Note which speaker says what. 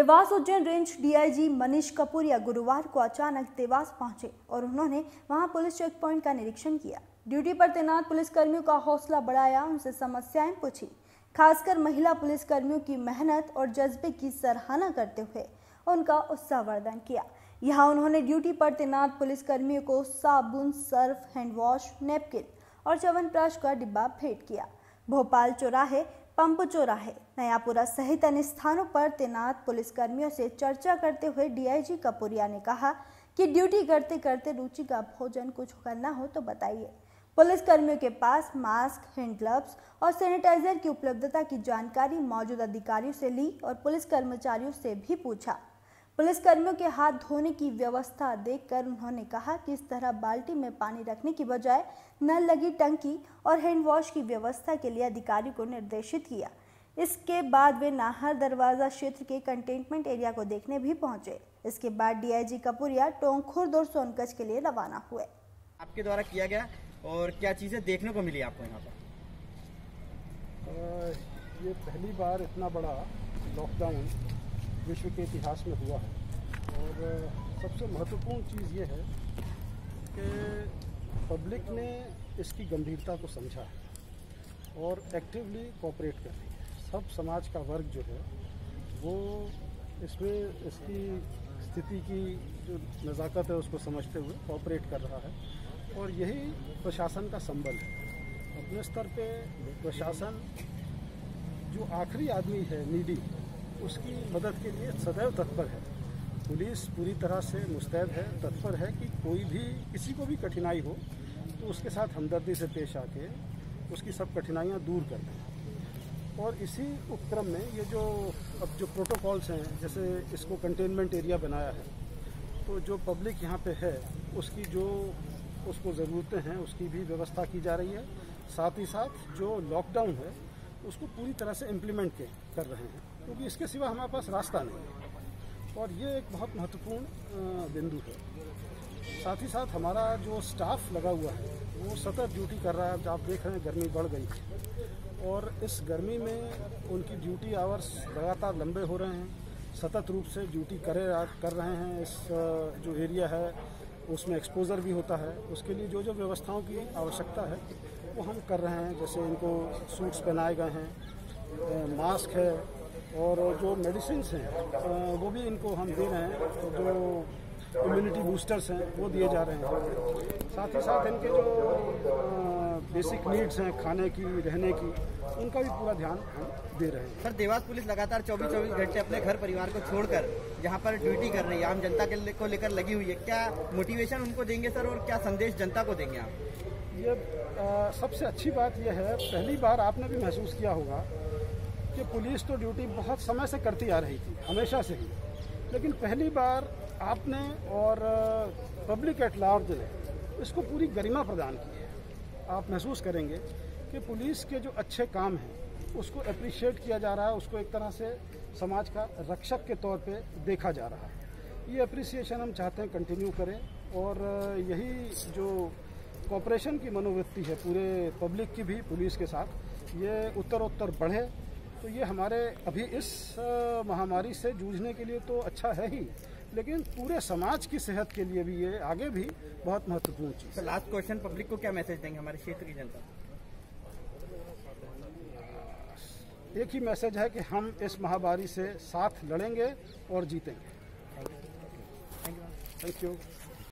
Speaker 1: Dewas Ujjain range DIG Manish Kapuria गुरुवार को अचानक देवास पहुंचे और उन्होंने वहां पुलिस चेक पॉइंट का निरीक्षण किया। ड्यूटी पर तैनात पुलिसकर्मियों का हौसला बढ़ाया, उनसे समस्याएं पूछी। खासकर महिला पुलिसकर्मियों की मेहनत और जज्बे की सराहना करते हुए उनका उत्साहवर्धन किया। यहाँ उन्होंने ड्यूटी पर तैनात पुलिसकर्मियों को साबुन, सर्फ, हैंड वॉश, नैपकिन और च्यवनप्राश का डिब्बा भेंट किया। भोपाल चौराहे, पंप चौराहे, नयापुरा सहित अन्य स्थानों पर तैनात पुलिसकर्मियों से चर्चा करते हुए डीआईजी कपूरिया ने कहा कि ड्यूटी करते करते रुचि का भोजन कुछ करना हो तो बताइए। पुलिसकर्मियों के पास मास्क, हैंड ग्लव्स और सैनिटाइजर की उपलब्धता की जानकारी मौजूद अधिकारियों से ली और पुलिस कर्मचारियों से भी पूछा। पुलिसकर्मियों के हाथ धोने की व्यवस्था देखकर उन्होंने कहा कि इस तरह बाल्टी में पानी रखने की बजाय नल लगी टंकी और हैंड वॉश की व्यवस्था के लिए अधिकारी को निर्देशित किया। इसके बाद वे नाहर दरवाजा क्षेत्र के कंटेनमेंट एरिया को देखने भी पहुंचे। इसके बाद डीआईजी कपूरिया टोंक, खुर्द और सोनकच के लिए रवाना हुए।
Speaker 2: आपके द्वारा किया गया और क्या चीजें देखने को मिली आपको यहाँ पर?
Speaker 3: ये पहली बार इतना बड़ा लॉकडाउन विश्व के इतिहास में हुआ है और सबसे महत्वपूर्ण चीज़ ये है कि पब्लिक ने इसकी गंभीरता को समझा है और एक्टिवली कोऑपरेट कर रही है। सब समाज का वर्ग जो है वो इसमें इसकी स्थिति की जो नज़ाकत है उसको समझते हुए कोऑपरेट कर रहा है और यही प्रशासन का संबल है। अपने स्तर पे प्रशासन जो आखिरी आदमी है, नीडी, उसकी मदद के लिए सदैव तत्पर है। पुलिस पूरी तरह से मुस्तैद है, तत्पर है कि कोई भी किसी को भी कठिनाई हो तो उसके साथ हमदर्दी से पेश आके उसकी सब कठिनाइयाँ दूर कर दें। और इसी उपक्रम में ये जो अब जो प्रोटोकॉल्स हैं, जैसे इसको कंटेनमेंट एरिया बनाया है, तो जो पब्लिक यहाँ पे है उसकी जो उसको ज़रूरतें हैं उसकी भी व्यवस्था की जा रही है। साथ ही साथ जो लॉकडाउन है उसको पूरी तरह से इम्प्लीमेंट कर रहे हैं, क्योंकि इसके सिवा हमारे पास रास्ता नहीं है और ये एक बहुत महत्वपूर्ण बिंदु है। साथ ही साथ हमारा जो स्टाफ लगा हुआ है वो सतत ड्यूटी कर रहा है। आप देख रहे हैं गर्मी बढ़ गई है और इस गर्मी में उनकी ड्यूटी आवर्स लगातार लंबे हो रहे हैं। सतत रूप से ड्यूटी कर रहे हैं। इस जो एरिया है उसमें एक्सपोजर भी होता है। उसके लिए जो जो व्यवस्थाओं की आवश्यकता है वो हम कर रहे हैं। जैसे इनको सूट्स पहनाए गए हैं, मास्क है और जो मेडिसिन हैं वो भी इनको हम दे रहे हैं। तो जो इम्यूनिटी बूस्टर्स हैं वो दिए जा रहे हैं। साथ ही साथ इनके जो बेसिक नीड्स हैं, खाने की, रहने की, उनका भी पूरा ध्यान हम दे रहे हैं।
Speaker 2: सर, देवास पुलिस लगातार 24-24 घंटे अपने घर परिवार को छोड़कर यहाँ पर ड्यूटी कर रही है, आम जनता को लेकर लगी हुई है। क्या मोटिवेशन उनको देंगे सर और क्या संदेश जनता को देंगे आप?
Speaker 3: ये सबसे अच्छी बात यह है, पहली बार आपने भी महसूस किया होगा कि पुलिस तो ड्यूटी बहुत समय से करती आ रही थी, हमेशा से ही, लेकिन पहली बार आपने और पब्लिक एट लार्ज ने इसको पूरी गरिमा प्रदान की है। आप महसूस करेंगे कि पुलिस के जो अच्छे काम हैं उसको अप्रिशिएट किया जा रहा है, उसको एक तरह से समाज का रक्षक के तौर पे देखा जा रहा है। ये अप्रिसिएशन हम चाहते हैं कंटिन्यू करें और यही जो कोऑपरेशन की मनोवृत्ति है पूरे पब्लिक की भी पुलिस के साथ, ये उत्तरोत्तर बढ़े। तो ये हमारे अभी इस महामारी से जूझने के लिए तो अच्छा है ही, लेकिन पूरे समाज की सेहत के लिए भी ये आगे भी बहुत महत्वपूर्ण चीज़ है।
Speaker 2: लास्ट क्वेश्चन, पब्लिक को क्या मैसेज देंगे, हमारे क्षेत्र की जनता?
Speaker 3: एक ही मैसेज है कि हम इस महामारी से साथ लड़ेंगे और जीतेंगे। Thank you.